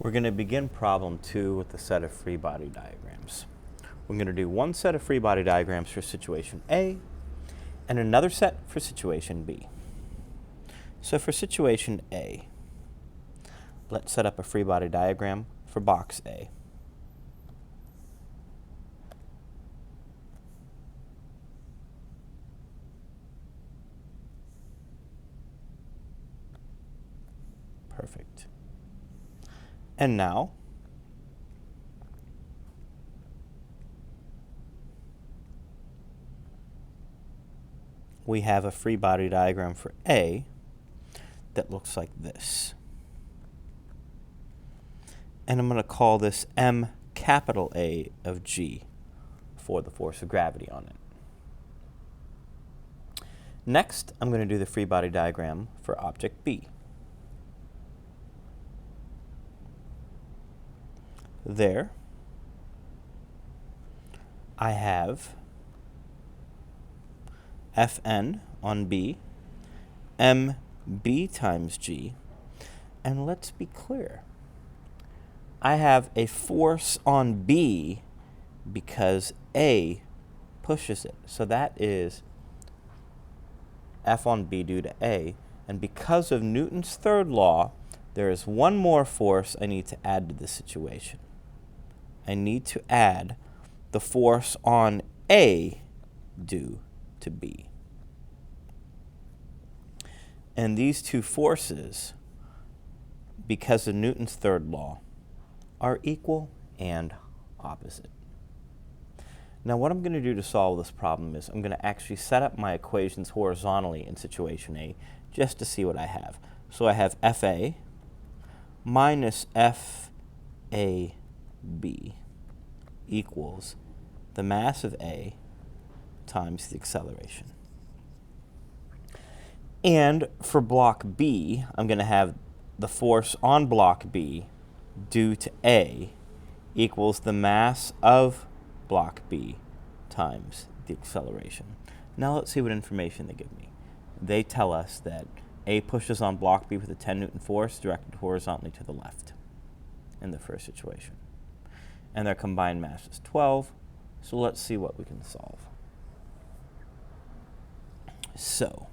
We're going to begin problem 2 with the set of free body diagrams. We're going to do one set of free body diagrams for situation A and another set for situation B. So for situation A, let's set up a free body diagram for box A. Perfect. And now, we have a free body diagram for A that looks like this. And I'm going to call this M capital A of G for the force of gravity on it. Next, I'm going to do the free body diagram for object B. There, I have Fn on B, mb times g, and let's be clear. I have a force on B because A pushes it. So that is F on B due to A. And because of Newton's third law, there is one more force I need to add to this situation. I need to add the force on A due to B. And these two forces, because of Newton's third law, are equal and opposite. Now what I'm going to do to solve this problem is I'm going to actually set up my equations horizontally in situation A just to see what I have. So I have FA minus FAB equals the mass of A times the acceleration. And for block B, I'm going to have the force on block B due to A equals the mass of block B times the acceleration. Now let's see what information they give me. They tell us that A pushes on block B with a 10 Newton force directed horizontally to the left in the first situation. And their combined mass is 12, so let's see what we can solve. So,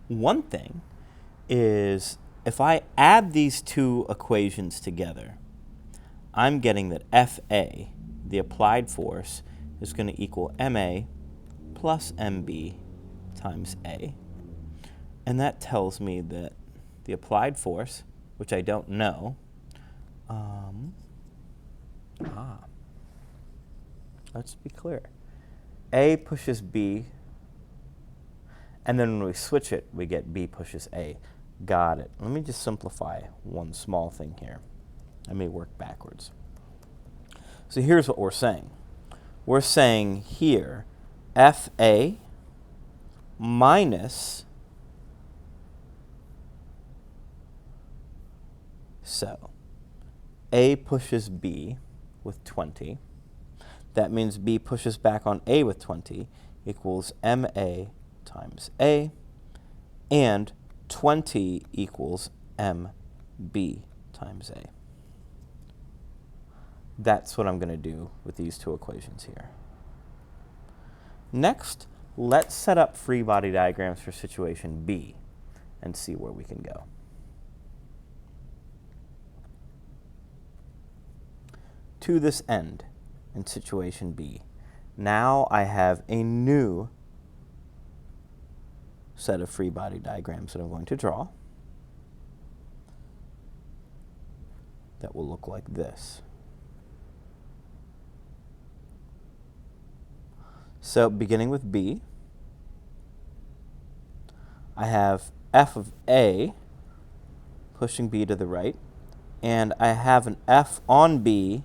one thing is if I add these two equations together, I'm getting that FA, the applied force, is going to equal MA plus MB times A. And that tells me that the applied force, which I don't know, let's be clear. A pushes B, and then when we switch it, we get B pushes A. Got it. Let me just simplify one small thing here. I may work backwards. So here's what we're saying. We're saying here FA minus, so A pushes B with 20. That means B pushes back on A with 20 equals MA times A, and 20 equals MB times A. That's what I'm going to do with these two equations here. Next, let's set up free body diagrams for situation B and see where we can go. To this end, in situation B, now I have a new set of free body diagrams that I'm going to draw that will look like this. So beginning with B, I have F of A pushing B to the right, and I have an F on B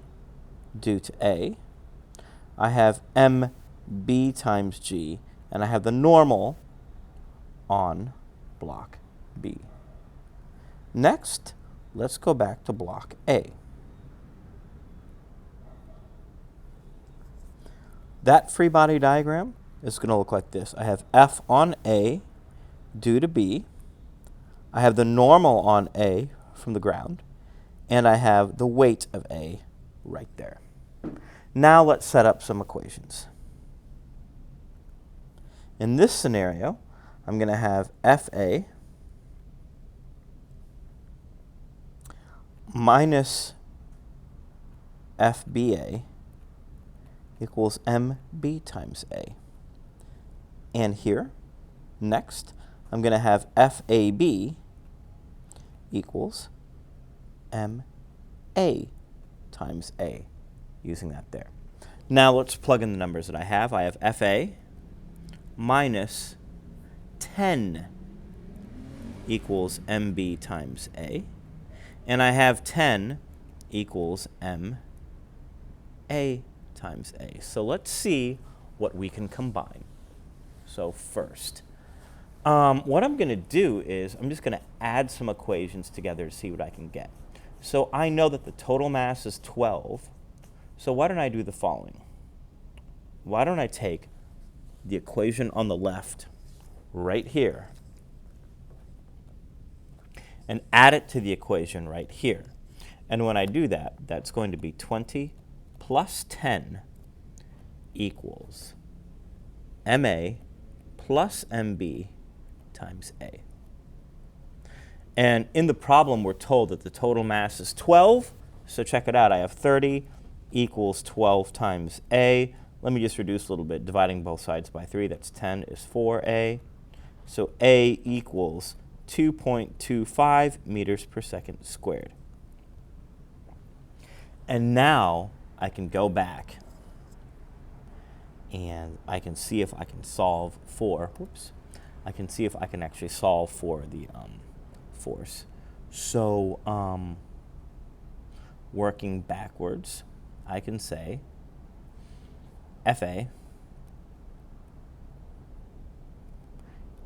due to A. I have MB times G, and I have the normal on block B. Next, let's go back to block A. That free body diagram is going to look like this. I have F on A due to B. I have the normal on A from the ground, and I have the weight of A right there. Now let's set up some equations. In this scenario, I'm going to have FA minus FBA equals MB times A. And here, next, I'm going to have FAB equals MA times A, using that there. Now let's plug in the numbers that I have. I have FA minus 10 equals MB times A. And I have 10 equals MA times A. So let's see what we can combine. So first, what I'm going to do is I'm just going to add some equations together to see what I can get. So I know that the total mass is 12. So why don't I do the following? Why don't I take the equation on the left right here and add it to the equation right here. And when I do that, that's going to be 20 plus 10 equals MA plus MB times A. And in the problem, we're told that the total mass is 12. So check it out. I have 30 equals 12 times A. Let me just reduce a little bit. Dividing both sides by 3, that's 10 is 4A. So A equals 2.25 meters per second squared. And now I can go back and I can see if I can solve for, I can see if I can actually solve for the force. So working backwards, I can say FA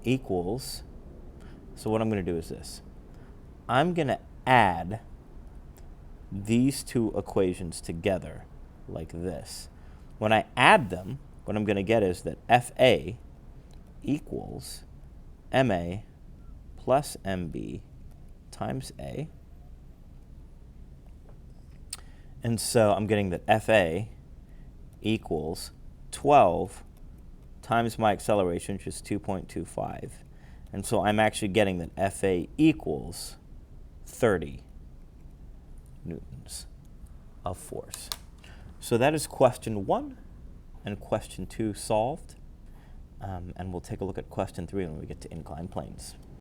equals, so what I'm going to do is this. I'm going to add these two equations together like this. When I add them, what I'm going to get is that FA equals MA plus MB times A. And so I'm getting that FA equals 12 times my acceleration, which is 2.25. And so I'm actually getting that FA equals 30 newtons of force. So that is question 1 and question 2 solved. And we'll take a look at question 3 when we get to inclined planes.